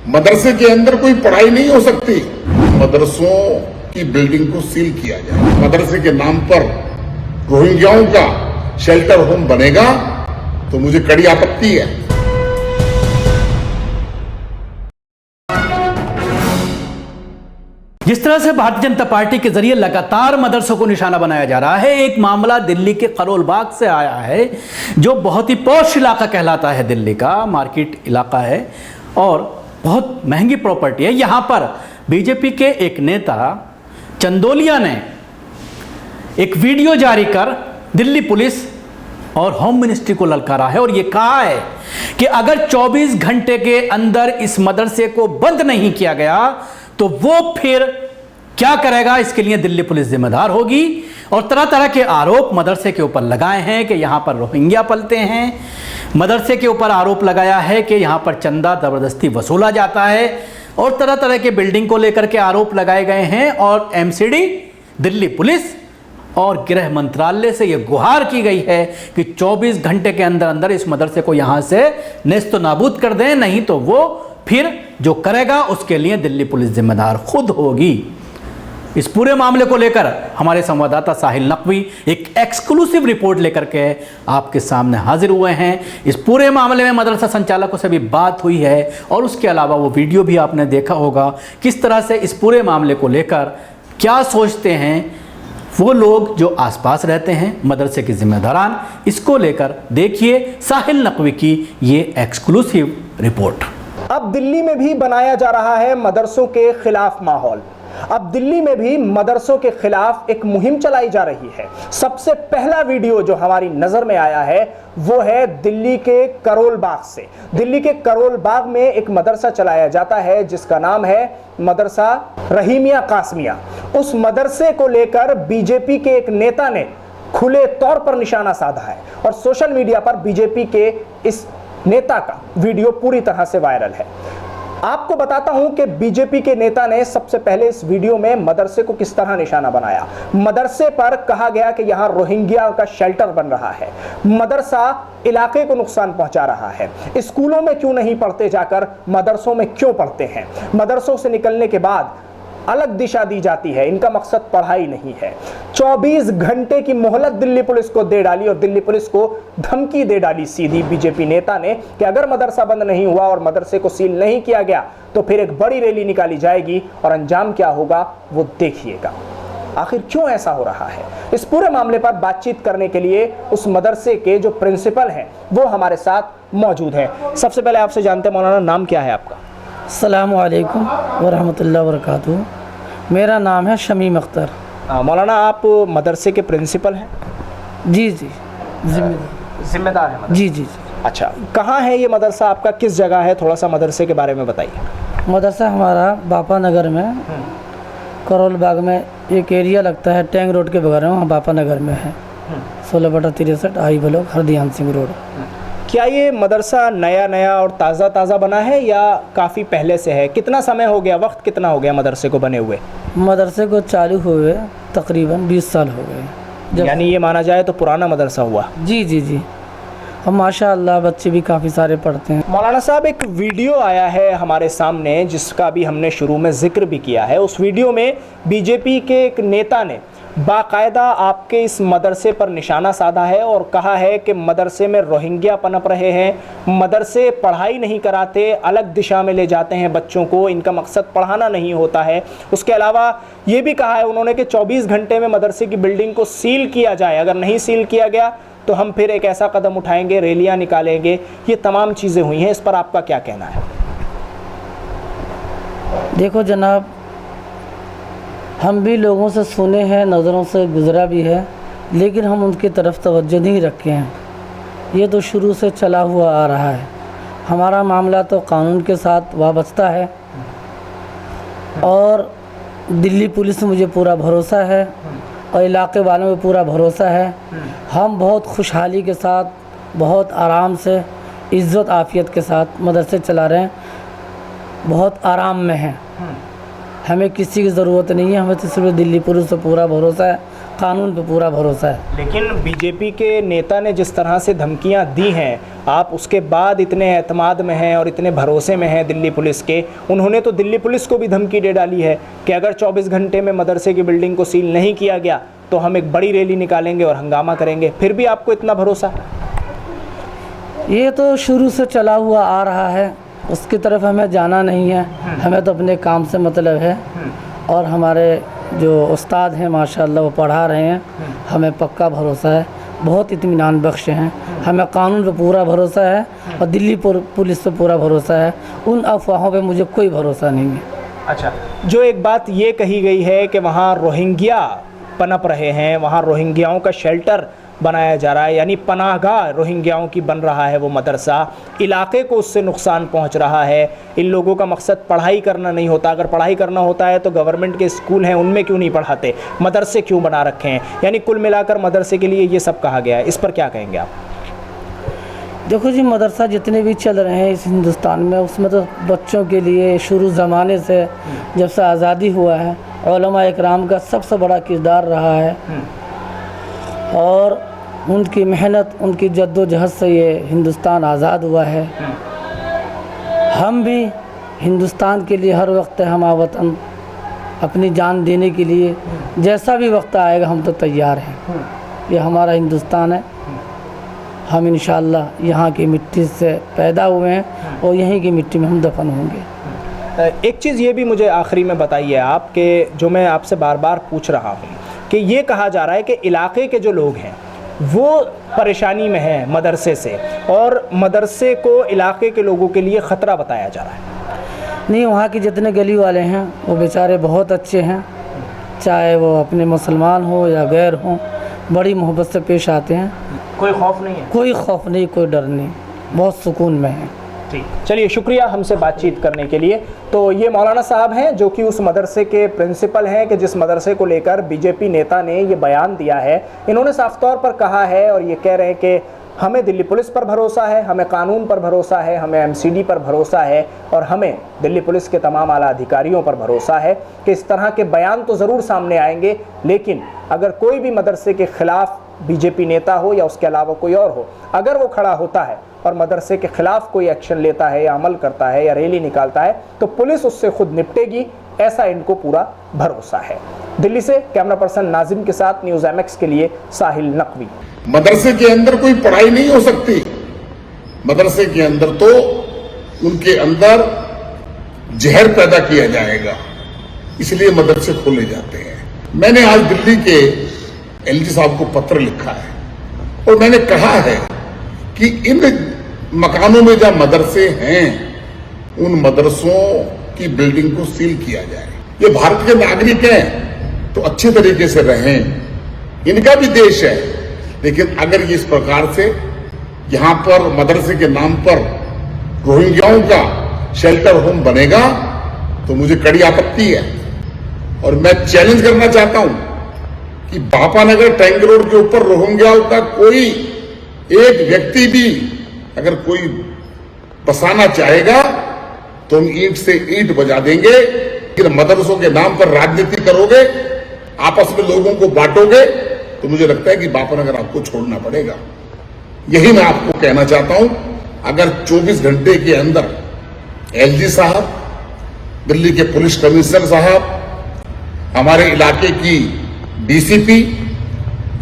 मदरसे के अंदर कोई पढ़ाई नहीं हो सकती। मदरसों की बिल्डिंग को सील किया जाए। मदरसे के नाम पर रोहिंग्याओं का शेल्टर होम बनेगा तो मुझे कड़ी आपत्ति है। जिस तरह से भारतीय जनता पार्टी के जरिए लगातार मदरसों को निशाना बनाया जा रहा है, एक मामला दिल्ली के करोल बाग से आया है, जो बहुत ही पॉश इलाका कहलाता है। दिल्ली का मार्केट इलाका है और बहुत महंगी प्रॉपर्टी है। यहाँ पर बीजेपी के एक नेता चंदोलिया ने एक वीडियो जारी कर दिल्ली पुलिस और होम मिनिस्ट्री को ललकारा है और यह कहा है कि अगर 24 घंटे के अंदर इस मदरसे को बंद नहीं किया गया तो वो फिर क्या करेगा, इसके लिए दिल्ली पुलिस जिम्मेदार होगी। और तरह तरह के आरोप मदरसे के ऊपर लगाए हैं कि यहां पर रोहिंग्या पलते हैं। मदरसे के ऊपर आरोप लगाया है कि यहां पर चंदा जबरदस्ती वसूला जाता है और तरह तरह के बिल्डिंग को लेकर के आरोप लगाए गए हैं। और एमसीडी, दिल्ली पुलिस और गृह मंत्रालय से यह गुहार की गई है कि 24 घंटे के अंदर अंदर इस मदरसे को यहां से नेस्तो नाबूद कर दें, नहीं तो वो फिर जो करेगा उसके लिए दिल्ली पुलिस जिम्मेदार खुद होगी। इस पूरे मामले को लेकर हमारे संवाददाता साहिल नकवी एक एक्सक्लूसिव रिपोर्ट लेकर के आपके सामने हाजिर हुए हैं। इस पूरे मामले में मदरसा संचालकों से भी बात हुई है और उसके अलावा वो वीडियो भी आपने देखा होगा, किस तरह से इस पूरे मामले को लेकर क्या सोचते हैं वो लोग जो आसपास रहते हैं, मदरसे के जिम्मेदारान। इसको लेकर देखिए साहिल नकवी की ये एक्सक्लूसिव रिपोर्ट। अब दिल्ली में भी बनाया जा रहा है मदरसों के खिलाफ माहौल। अब दिल्ली में भी मदरसों के खिलाफ एक मुहिम चलाई जा रही है। सबसे पहला वीडियो जो हमारी नजर में आया है वो है दिल्ली के करोल बाग से। दिल्ली के करोल बाग में एक मदरसा चलाया जाता है जिसका नाम है मदरसा रहीमिया कासमिया। उस मदरसे को लेकर बीजेपी के एक नेता ने खुले तौर पर निशाना साधा है और सोशल मीडिया पर बीजेपी के इस नेता का वीडियो पूरी तरह से वायरल है। आपको बताता हूं कि बीजेपी के नेता ने सबसे पहले इस वीडियो में मदरसे को किस तरह निशाना बनाया। मदरसे पर कहा गया कि यहां रोहिंग्या का शेल्टर बन रहा है, मदरसा इलाके को नुकसान पहुंचा रहा है, स्कूलों में क्यों नहीं पढ़ते जाकर मदरसों में क्यों पढ़ते हैं, मदरसों से निकलने के बाद अलग दिशा दी जाती है, इनका मकसद पढ़ाई नहीं है। 24 घंटे की मोहलत दिल्ली पुलिस को दे डाली और दिल्ली पुलिस को धमकी दे डाली सीधी बीजेपी नेता ने कि अगर मदरसा बंद नहीं हुआ और मदरसे को सील नहीं किया गया तो फिर एक बड़ी रैली निकाली जाएगी और अंजाम क्या होगा वो देखिएगा। आखिर क्यों ऐसा हो रहा है, इस पूरे मामले पर बातचीत करने के लिए उस मदरसे के जो प्रिंसिपल हैं वो हमारे साथ मौजूद हैं। सबसे पहले आपसे जानते हैं मौलाना, नाम क्या है आपका? अस्सलामु अलैकुम वरहमतुल्लाहि वबरकातुहू। मेरा नाम है शमीम अख्तर। मौलाना, आप मदरसे के प्रिंसिपल हैं? जी जी, जिम्मेदार हैं? जी जी जी। अच्छा, कहाँ है ये मदरसा आपका, किस जगह है, थोड़ा सा मदरसे के बारे में बताइए। मदरसा हमारा बापा नगर में, करोल बाग में एक एरिया लगता है टैंक रोड के बगैर में, वहाँ बापा नगर में है। 16/63 आई ब्लॉक, हरदयान सिंह रोड। क्या ये मदरसा नया नया और ताज़ा बना है या काफ़ी पहले से है? कितना समय हो गया, वक्त कितना हो गया मदरसे को बने हुए? मदरसे को चालू हुए तकरीबन 20 साल हो गए। यानी ये माना जाए तो पुराना मदरसा हुआ। जी जी जी। और माशाअल्लाह बच्चे भी काफ़ी सारे पढ़ते हैं। मौलाना साहब, एक वीडियो आया है हमारे सामने जिसका भी हमने शुरू में जिक्र भी किया है। उस वीडियो में बीजेपी के एक नेता ने बाकायदा आपके इस मदरसे पर निशाना साधा है और कहा है कि मदरसे में रोहिंग्या पनप रहे हैं, मदरसे पढ़ाई नहीं कराते, अलग दिशा में ले जाते हैं बच्चों को, इनका मकसद पढ़ाना नहीं होता है। उसके अलावा ये भी कहा है उन्होंने कि 24 घंटे में मदरसे की बिल्डिंग को सील किया जाए, अगर नहीं सील किया गया तो हम फिर एक ऐसा कदम उठाएंगे, रैलियाँ निकालेंगे। ये तमाम चीज़ें हुई हैं, इस पर आपका क्या कहना है? देखो जनाब, हम भी लोगों से सुने हैं, नज़रों से गुज़रा भी है, लेकिन हम उनकी तरफ तवज्जो नहीं रखे हैं। ये तो शुरू से चला हुआ आ रहा है। हमारा मामला तो कानून के साथ वाबस्ता है और दिल्ली पुलिस में मुझे पूरा भरोसा है और इलाके वालों में पूरा भरोसा है। हम बहुत खुशहाली के साथ, बहुत आराम से, इज़्ज़त आफ़ियत के साथ मदरसे चला रहे हैं, बहुत आराम में हैं। हमें किसी की ज़रूरत नहीं है, हमें तो सिर्फ दिल्ली पुलिस से पूरा भरोसा है कानून पे पूरा भरोसा है। लेकिन बीजेपी के नेता ने जिस तरह से धमकियां दी हैं, आप उसके बाद इतने एतमाद में हैं और इतने भरोसे में हैं दिल्ली पुलिस के। उन्होंने तो दिल्ली पुलिस को भी धमकी दे डाली है कि अगर 24 घंटे में मदरसे की बिल्डिंग को सील नहीं किया गया तो हम एक बड़ी रैली निकालेंगे और हंगामा करेंगे। फिर भी आपको इतना भरोसा? ये तो शुरू से चला हुआ आ रहा है, उसकी तरफ हमें जाना नहीं है, हमें तो अपने काम से मतलब है। और हमारे जो उस्ताद हैं माशाल्लाह वो पढ़ा रहे हैं, हमें पक्का भरोसा है, बहुत इत्मीनान बख्श हैं। हमें कानून पे पूरा भरोसा है और दिल्ली पुलिस पे पूरा भरोसा है। उन अफवाहों पे मुझे कोई भरोसा नहीं है। अच्छा, जो एक बात ये कही गई है कि वहाँ रोहिंग्या पनप रहे हैं, वहाँ रोहिंग्याओं का शेल्टर बनाया जा रहा है, यानी पनाहगाह रोहिंग्याओं की बन रहा है वो मदरसा, इलाके को उससे नुकसान पहुंच रहा है। इन लोगों का मकसद पढ़ाई करना नहीं होता, अगर पढ़ाई करना होता है तो गवर्नमेंट के स्कूल हैं उनमें क्यों नहीं पढ़ाते, मदरसे क्यों बना रखे हैं? यानी कुल मिलाकर मदरसे के लिए ये सब कहा गया है। इस पर क्या कहेंगे आप? देखो जी, मदरसा जितने भी चल रहे हैं इस हिंदुस्तान में, उसमें तो बच्चों के लिए शुरू ज़माने से जब से आज़ादी हुआ है उलमा इकराम का सबसे बड़ा किरदार रहा है और उनकी मेहनत, उनकी जद्दोजहद से ये हिंदुस्तान आज़ाद हुआ है। हम भी हिंदुस्तान के लिए हर वक्त हमा वतन अपनी जान देने के लिए जैसा भी वक्त आएगा हम तो तैयार हैं। ये हमारा हिंदुस्तान है, हम इंशाअल्लाह यहाँ की मिट्टी से पैदा हुए हैं और यहीं की मिट्टी में हम दफन होंगे। एक चीज़ ये भी मुझे आखिरी में बताइए आप, कि जो मैं आपसे बार बार पूछ रहा हूँ कि ये कहा जा रहा है कि इलाके के जो लोग हैं वो परेशानी में हैं मदरसे से, और मदरसे को इलाके के लोगों के लिए ख़तरा बताया जा रहा है। नहीं, वहाँ के जितने गली वाले हैं वो बेचारे बहुत अच्छे हैं, चाहे वो अपने मुसलमान हो या गैर हो, बड़ी मोहब्बत से पेश आते हैं। कोई खौफ नहीं है? कोई खौफ नहीं, कोई डर नहीं, बहुत सुकून में है। ठीक, चलिए, शुक्रिया हमसे बातचीत करने के लिए। तो ये मौलाना साहब हैं जो कि उस मदरसे के प्रिंसिपल हैं कि जिस मदरसे को लेकर बीजेपी नेता ने ये बयान दिया है। इन्होंने साफ तौर पर कहा है और ये कह रहे हैं कि हमें दिल्ली पुलिस पर भरोसा है, हमें कानून पर भरोसा है, हमें एमसीडी पर भरोसा है और हमें दिल्ली पुलिस के तमाम आला अधिकारियों पर भरोसा है कि इस तरह के बयान तो ज़रूर सामने आएंगे, लेकिन अगर कोई भी मदरसे के ख़िलाफ़ बीजेपी नेता हो या उसके अलावा कोई और हो, अगर वो खड़ा होता है और मदरसे के ख़िलाफ़ कोई एक्शन लेता है या अमल करता है या रैली निकालता है तो पुलिस उससे खुद निपटेगी, ऐसा इनको पूरा भरोसा है। दिल्ली से कैमरा पर्सन नाजिम के साथ न्यूज़ एमएक्स के लिए साहिल नकवी। मदरसे के अंदर कोई पढ़ाई नहीं हो सकती, मदरसे के अंदर तो उनके अंदर जहर पैदा किया जाएगा, इसलिए मदरसे खोले जाते हैं। मैंने आज दिल्ली के एलजी साहब को पत्र लिखा है और मैंने कहा है कि इन मकानों में जहां मदरसे हैं उन मदरसों की बिल्डिंग को सील किया जाए। ये भारत के नागरिक हैं तो अच्छे तरीके से रहें, इनका भी देश है, लेकिन अगर ये इस प्रकार से यहां पर मदरसे के नाम पर रोहिंग्याओं का शेल्टर होम बनेगा तो मुझे कड़ी आपत्ति है। और मैं चैलेंज करना चाहता हूं कि बापानगर टैंक रोड के ऊपर रोहिंग्याओं का कोई एक व्यक्ति भी अगर कोई बसाना चाहेगा तो हम ईंट से ईंट बजा देंगे। फिर मदरसों के नाम पर राजनीति करोगे, आपस में लोगों को बांटोगे, तो मुझे लगता है कि बापानगर आपको छोड़ना पड़ेगा। यही मैं आपको कहना चाहता हूं। अगर 24 घंटे के अंदर एलजी साहब, दिल्ली के पुलिस कमिश्नर साहब, हमारे इलाके की डीसीपी,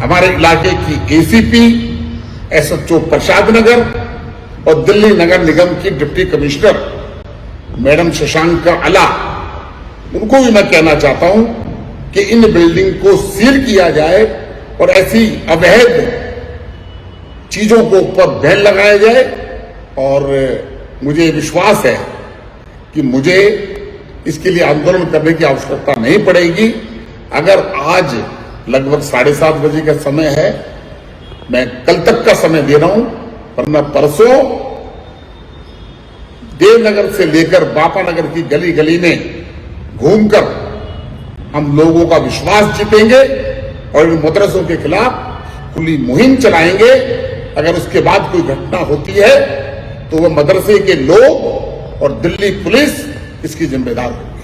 हमारे इलाके की एसीपी, एसएचओ प्रसाद नगर और दिल्ली नगर निगम की डिप्टी कमिश्नर मैडम शशांक आला, उनको भी मैं कहना चाहता हूं कि इन बिल्डिंग को सील किया जाए और ऐसी अवैध चीजों को ऊपर बैन लगाया जाए। और मुझे विश्वास है कि मुझे इसके लिए आंदोलन करने की आवश्यकता नहीं पड़ेगी। अगर आज लगभग 7:30 बजे का समय है, मैं कल तक का समय दे रहा हूं, वरना परसों देवनगर से लेकर बापानगर की गली गली में घूमकर हम लोगों का विश्वास जीतेंगे और इन मदरसों के खिलाफ खुली मुहिम चलाएंगे। अगर उसके बाद कोई घटना होती है तो वह मदरसे के लोग और दिल्ली पुलिस इसकी जिम्मेदार होगी।